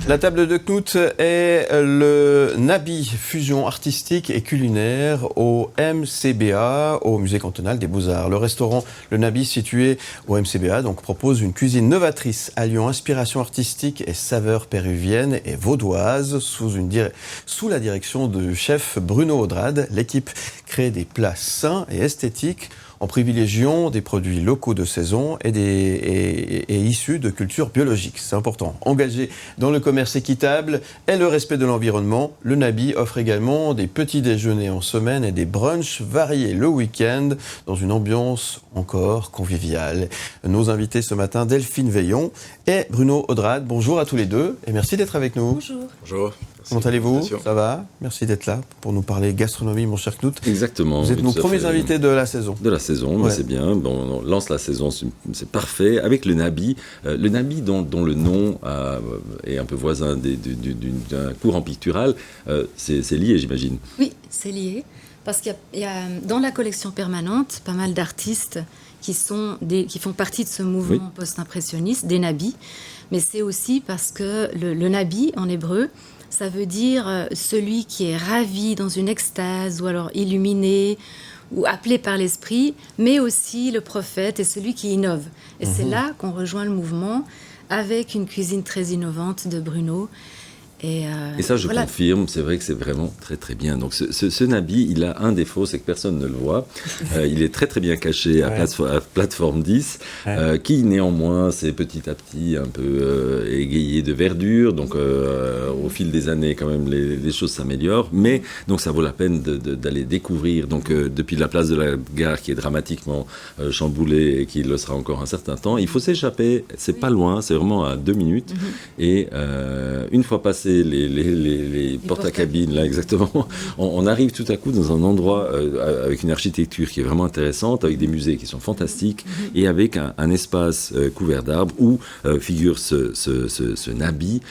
La table de Knut est le Nabi, fusion artistique et culinaire au MCBA, au Musée cantonal des Beaux-Arts. Le restaurant Le Nabi, situé au MCBA, donc, propose une cuisine novatrice alliant inspiration artistique et saveurs péruviennes et vaudoises sous la direction du chef Bruno Audrade. L'équipe crée des plats sains et esthétiques en privilégiant des produits locaux de saison et issus de cultures biologiques. C'est important. Engagé dans le commerce équitable et le respect de l'environnement, le Nabi offre également des petits déjeuners en semaine et des brunchs variés le week-end dans une ambiance encore conviviale. Nos invités ce matin, Delphine Veillon et Bruno Audrade. Bonjour à tous les deux et merci d'être avec nous. Bonjour. Bonjour. Comment allez-vous ? Ça va ? Merci d'être là pour nous parler gastronomie, mon cher Knut. Exactement. Vous êtes nos premiers invités de la saison. De la saison, ouais. C'est bien. Bon, on lance la saison, c'est parfait. Avec le Nabi dont le nom est un peu voisin d'un courant pictural, c'est lié, j'imagine. Oui, c'est lié. Parce qu'il y a dans la collection permanente pas mal d'artistes qui font partie de ce mouvement post-impressionniste, des Nabis. Mais c'est aussi parce que le Nabi, en hébreu, ça veut dire celui qui est ravi dans une extase ou alors illuminé ou appelé par l'esprit, mais aussi le prophète et celui qui innove. Et c'est là qu'on rejoint le mouvement avec une cuisine très innovante de Bruno. Et ça, je confirme, c'est vrai que c'est vraiment très très bien. Donc ce Nabi, il a un défaut, c'est que personne ne le voit. Il est très très bien caché à plateforme 10, qui néanmoins, c'est petit à petit un peu égayé de verdure. Donc au fil des années, quand même, les choses s'améliorent. Mais donc ça vaut la peine d'aller découvrir. Donc depuis la place de la gare, qui est dramatiquement chamboulée et qui le sera encore un certain temps, il faut s'échapper. C'est pas loin, c'est vraiment à 2 minutes. Et une fois passé les portes à cabine, là exactement, on arrive tout à coup dans un endroit avec une architecture qui est vraiment intéressante, avec des musées qui sont fantastiques et avec un espace couvert d'arbres où figure ce Nabi.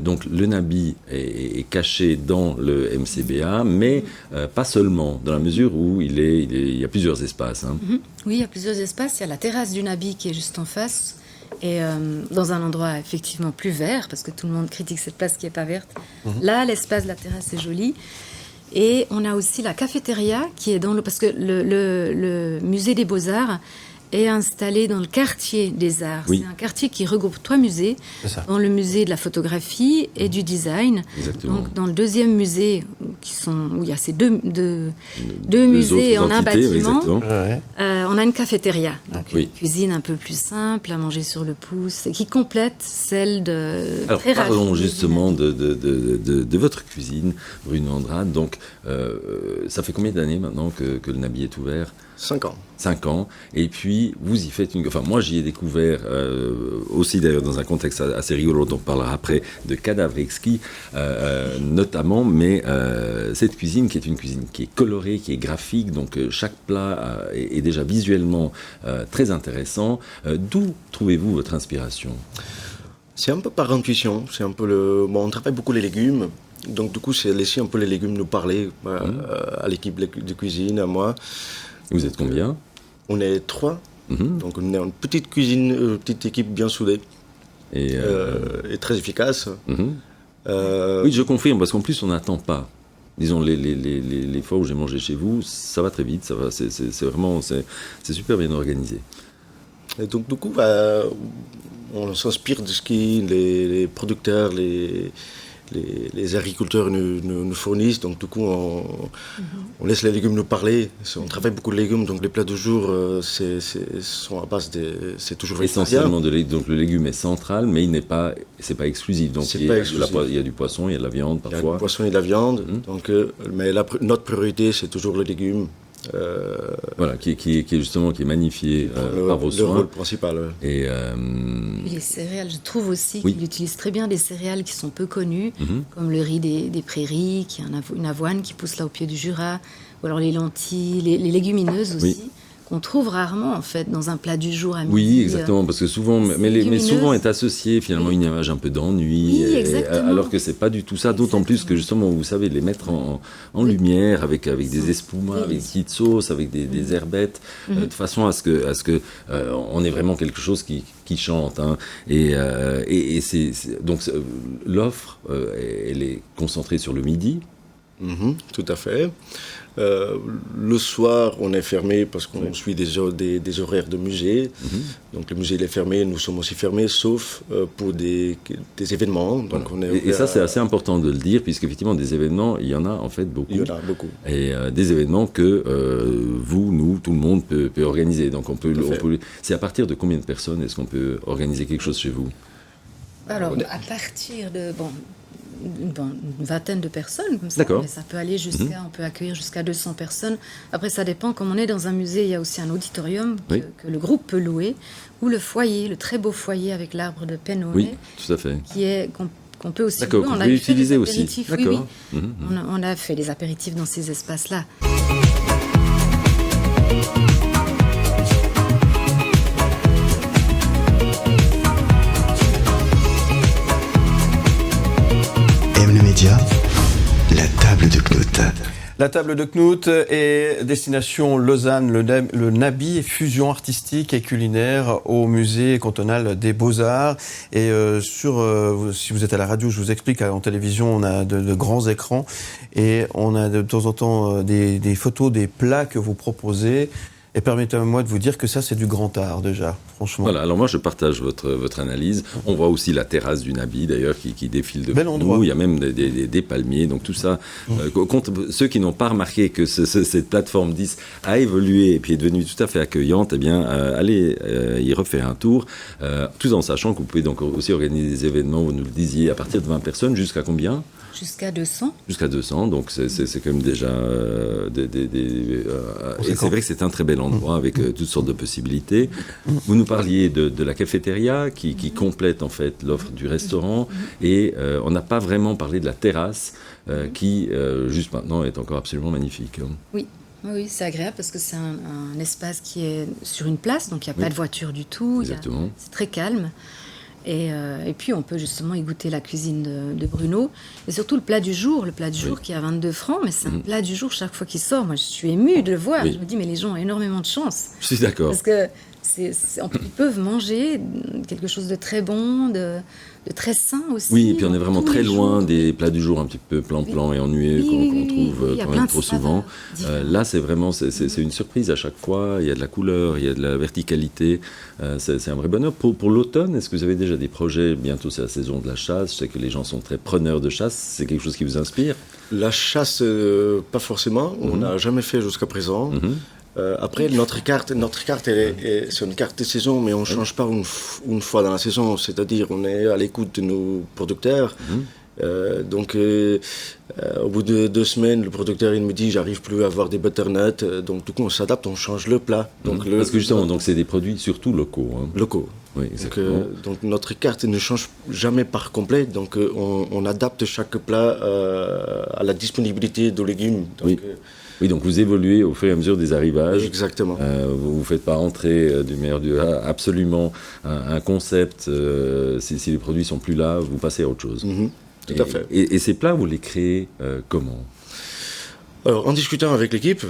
Donc le Nabi est caché dans le MCBA, mais pas seulement, dans la mesure où il y a plusieurs espaces. Hein. Oui, il y a plusieurs espaces. Il y a la terrasse du Nabi qui est juste en face. Et dans un endroit effectivement plus vert, parce que tout le monde critique cette place qui n'est pas verte. Là, l'espace de la terrasse est joli. Et on a aussi la cafétéria qui est parce que le musée des Beaux-Arts est installé dans le quartier des arts. Oui. C'est un quartier qui regroupe 3 musées, dans le musée de la photographie et du design. Exactement. Donc dans le deuxième musée, où il y a ces deux musées en un bâtiment, on a une cafétéria. Donc une cuisine un peu plus simple, à manger sur le pouce, qui complète celle de... Alors parlons justement de votre cuisine, Bruno Audrade. Donc ça fait combien d'années maintenant que le Nabi est ouvert ? 5 ans. 5 ans. Et puis, vous y faites moi, j'y ai découvert aussi, d'ailleurs, dans un contexte assez rigolo, dont on parlera après, de cadavres exquis, notamment, mais cette cuisine qui est une cuisine qui est colorée, qui est graphique, donc chaque plat est déjà visuellement très intéressant. D'où trouvez-vous votre inspiration ? C'est un peu par intuition. C'est un peu on travaille beaucoup les légumes. Donc, du coup, c'est laisser un peu les légumes nous parler à l'équipe de cuisine, à moi. Vous êtes combien ? On est 3, donc on est une petite cuisine, petite équipe bien soudée et très efficace. Oui, je confirme, parce qu'en plus on n'attend pas. Disons, les fois où j'ai mangé chez vous, ça va très vite, ça va, c'est vraiment, c'est super bien organisé. Et donc du coup, on s'inspire de ce que les producteurs, les agriculteurs nous fournissent, donc du coup on laisse les légumes nous parler. On travaille beaucoup de légumes, donc les plats du jour sont à base c'est toujours essentiellement donc le légume est central, mais c'est pas exclusif. Donc il y a du poisson, il y a de la viande parfois. Il y a du poisson et de la viande. Donc mais notre priorité c'est toujours le légume. Voilà, qui est magnifié par vos soins. Le rôle principal. Et les céréales, je trouve aussi qu'il utilise très bien des céréales qui sont peu connues, comme le riz des prairies, qui est une avoine qui pousse là au pied du Jura, ou alors les lentilles, les légumineuses aussi, qu'on trouve rarement en fait dans un plat du jour à midi. Oui, exactement, parce que souvent, mais souvent est associé finalement une image un peu d'ennui, alors que c'est pas du tout ça. D'autant plus que justement, vous savez, les mettre en lumière avec des espumas, avec des petites sauces, avec des herbettes, de façon à ce que on ait vraiment quelque chose qui chante. Hein. Et donc l'offre, elle est concentrée sur le midi. Tout à fait. Le soir, on est fermé parce qu'on suit des horaires de musée. Donc le musée il est fermé, nous sommes aussi fermés, sauf pour des événements. Donc, on est et ça, c'est assez important de le dire, puisqu'effectivement, des événements, il y en a en fait beaucoup. Il y en a beaucoup. Et des événements que vous, nous, tout le monde peut organiser. Donc c'est à partir de combien de personnes est-ce qu'on peut organiser quelque chose chez vous? Alors, à partir de... une vingtaine de personnes, comme ça. D'accord. Mais ça peut aller jusqu'à, on peut accueillir jusqu'à 200 personnes. Après, ça dépend. Comme on est dans un musée, il y a aussi un auditorium que le groupe peut louer, ou le foyer, le très beau foyer avec l'arbre de Penone. Oui, tout à fait. Qu'on peut aussi D'accord, louer. qu'on peut utiliser aussi. D'accord. Oui. On a fait des apéritifs dans ces espaces-là. La table de Knut. La table de Knut est destination Lausanne, le Nabi, fusion artistique et culinaire au musée cantonal des Beaux-Arts. Et si vous êtes à la radio, je vous explique, en télévision, on a de grands écrans et on a de temps en temps des photos des plats que vous proposez. Et permettez-moi de vous dire que ça, c'est du grand art, déjà, franchement. Voilà, alors moi, je partage votre analyse. On voit aussi la terrasse du Nabi, d'ailleurs, qui défile devant nous. Il y a même des palmiers, donc tout ça. Ceux qui n'ont pas remarqué que cette plateforme 10 a évolué et puis est devenue tout à fait accueillante, eh bien, allez y refaire un tour, tout en sachant que vous pouvez donc aussi organiser des événements, vous nous le disiez, à partir de 20 personnes, jusqu'à combien ? Jusqu'à 200. Jusqu'à 200, donc c'est quand même déjà... et c'est vrai que c'est un très bel endroit avec toutes sortes de possibilités. Vous nous parliez de la cafétéria qui complète en fait l'offre du restaurant et on n'a pas vraiment parlé de la terrasse qui, juste maintenant, est encore absolument magnifique. Oui. Oui, c'est agréable parce que c'est un espace qui est sur une place, donc il n'y a pas de voiture du tout. Exactement. C'est très calme. Et puis, on peut justement y goûter la cuisine de Bruno. Et surtout, le plat du jour qui est à 22 francs. Mais c'est un plat du jour chaque fois qu'il sort. Moi, je suis émue de le voir. Je me dis, mais les gens ont énormément de chance. Je suis d'accord. Parce que ils peuvent manger quelque chose de très bon, de très sain aussi. Oui, et puis on est vraiment très loin des plats du jour un petit peu plan-plan et ennuyeux qu'on trouve quand même trop souvent. Là, c'est vraiment c'est une surprise à chaque fois. Il y a de la couleur, il y a de la verticalité. C'est un vrai bonheur. Pour l'automne, est-ce que vous avez déjà des projets? Bientôt, c'est la saison de la chasse. Je sais que les gens sont très preneurs de chasse. C'est quelque chose qui vous inspire? La chasse, pas forcément. On n'a jamais fait jusqu'à présent. Après, notre carte c'est une carte de saison, mais on ne change pas une fois dans la saison. C'est-à-dire, on est à l'écoute de nos producteurs. Donc, au bout de 2 semaines, le producteur il me dit j'arrive plus à avoir des butternuts. Donc, du coup, on s'adapte, on change le plat. Donc, parce que justement, donc c'est des produits surtout locaux. Hein. Locaux. Oui, exactement. Donc, notre carte ne change jamais par complet. Donc, on adapte chaque plat à la disponibilité de légumes. Donc, oui, donc vous évoluez au fur et à mesure des arrivages. Exactement. Vous ne faites pas entrer du meilleur du absolument un concept. Si les produits sont plus là, vous passez à autre chose. Tout à fait. Et ces plats, vous les créez comment? Alors, en discutant avec l'équipe,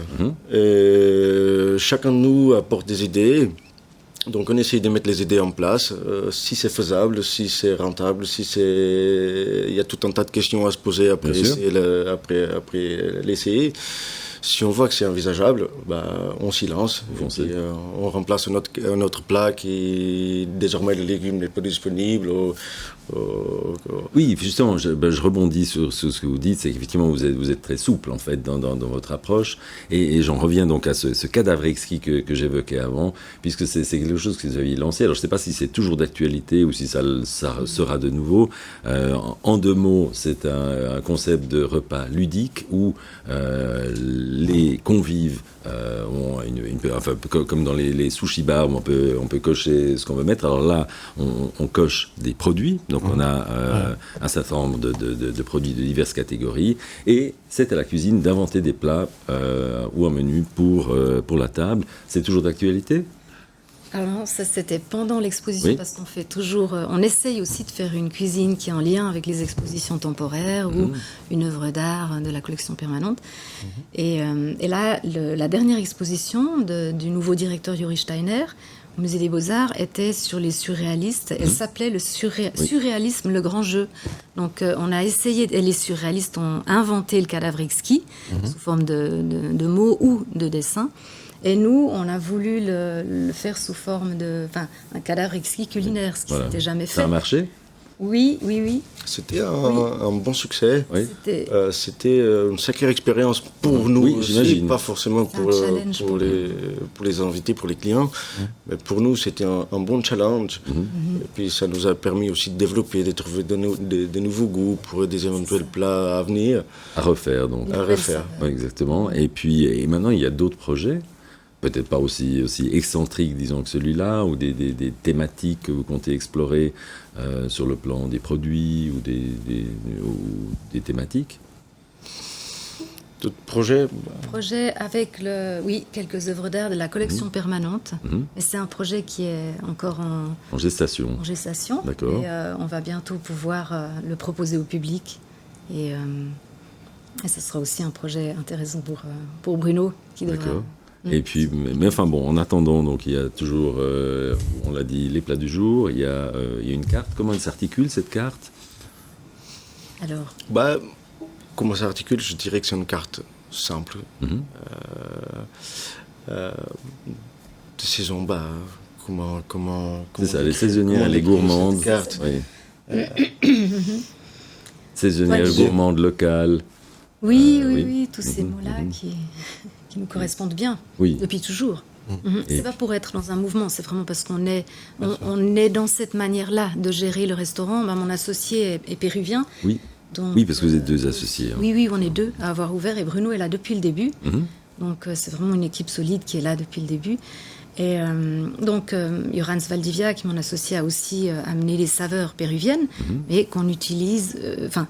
chacun de nous apporte des idées. Donc, on essaie de mettre les idées en place. Si c'est faisable, si c'est rentable, il y a tout un tas de questions à se poser après l'essayer. Si on voit que c'est envisageable, on s'y lance. On remplace un autre plat qui, désormais, les légumes n'est pas disponible. Oui, justement, je rebondis sur ce que vous dites, c'est qu'effectivement, vous êtes très souple, en fait, dans votre approche. Et j'en reviens donc à ce cadavre exquis que j'évoquais avant, puisque c'est quelque chose que vous aviez lancé. Alors, je ne sais pas si c'est toujours d'actualité ou si ça sera de nouveau. En 2 mots, c'est un concept de repas ludique où les convives ont comme dans les sushi bars où on peut cocher ce qu'on veut mettre. Alors là, on coche des produits, Donc on a un certain nombre de produits de diverses catégories. Et c'est à la cuisine d'inventer des plats ou un menu pour la table. C'est toujours d'actualité ? Alors non, ça c'était pendant l'exposition, parce qu'on fait toujours, on essaye aussi de faire une cuisine qui est en lien avec les expositions temporaires ou une œuvre d'art de la collection permanente. Et là, la dernière exposition du nouveau directeur Yuri Steiner au Musée des Beaux-Arts était sur les surréalistes. Elle s'appelait le surréalisme, le grand jeu. Donc on a essayé, et les surréalistes ont inventé le cadavre exquis sous forme de mots ou de dessins. Et nous, on a voulu le faire sous forme un cadavre exquis culinaire, ce qui s'était jamais fait. Ça a marché ? Oui. C'était un bon succès. Oui. C'était une sacrée expérience pour nous aussi, j'imagine. pas forcément pour les invités, pour les clients, mais pour nous c'était un bon challenge. Et puis ça nous a permis aussi de développer, de trouver de nouveaux goûts pour des éventuels plats à venir. À refaire donc. À refaire. Oui, exactement. Et maintenant il y a d'autres projets. Peut-être pas aussi excentriques, disons, que celui-là, ou des thématiques que vous comptez explorer sur le plan des produits ou des thématiques. D'autres projets ? Projet avec quelques œuvres d'art de la collection permanente. Et c'est un projet qui est encore en gestation. D'accord. Et on va bientôt pouvoir le proposer au public. Et ce sera aussi un projet intéressant pour Bruno qui devra... D'accord. Et puis, mais enfin bon, en attendant, donc il y a toujours, on l'a dit, les plats du jour. Il y a une carte. Comment elle s'articule cette carte ? Alors. Comment ça s'articule ? Je dirais que c'est une carte simple. De saison, comment c'est ça, les saisonnières, les gourmandes. Carte. Oui. Saisonnières, gourmandes, locales. Oui, tous ces mots-là qui nous correspondent bien, depuis toujours. C'est pas pour être dans un mouvement, c'est vraiment parce qu'on est dans cette manière-là de gérer le restaurant. Mon associé est péruvien. Donc, parce que vous êtes deux associés. Oui, on est deux à avoir ouvert, et Bruno est là depuis le début. Donc c'est vraiment une équipe solide qui est là depuis le début. Et donc Jorans Valdivia, qui est mon associé, a aussi amené les saveurs péruviennes, mais qu'on utilise... par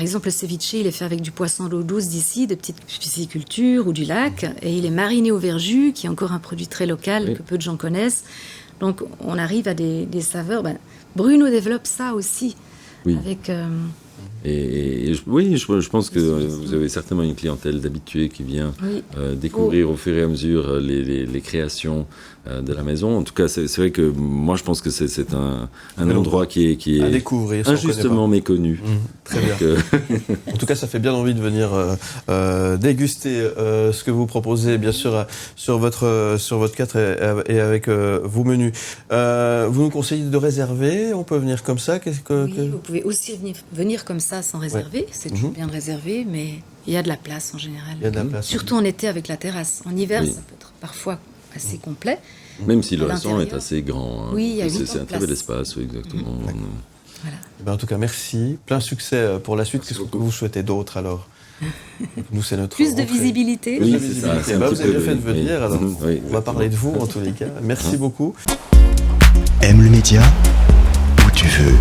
exemple, le ceviche, il est fait avec du poisson d'eau douce d'ici, de petites piscicultures ou du lac, et il est mariné au verjus, qui est encore un produit très local que peu de gens connaissent. Donc, on arrive à des saveurs. Bruno développe ça aussi. Avec, je pense que vous avez certainement une clientèle d'habitués qui vient découvrir au fur et à mesure les créations de la maison. En tout cas, c'est vrai que moi, je pense que c'est un endroit qui est à découvrir, injustement méconnu. Très bien. En tout cas, ça fait bien envie de venir déguster ce que vous proposez, bien sûr, sur votre carte et avec vos menus. Vous nous conseillez de réserver ? On peut venir comme ça ? Vous pouvez aussi venir comme ça sans réserver. C'est toujours bien de réserver, mais il y a de la place en général. Il y a de la place. Surtout en été avec la terrasse. En hiver, ça peut être parfois assez complet. Même si le restaurant est assez grand. Oui, il y a c'est un très bel espace, exactement. Voilà. En tout cas, merci. Plein succès pour la suite. Qu'est-ce que vous souhaitez d'autre alors ? Nous, c'est notre plus de rentrée. visibilité. Oui, c'est ça. C'est vous avez bien fait de venir. Alors, on va parler de vous en tous les cas. Merci beaucoup. Aime le média où tu veux.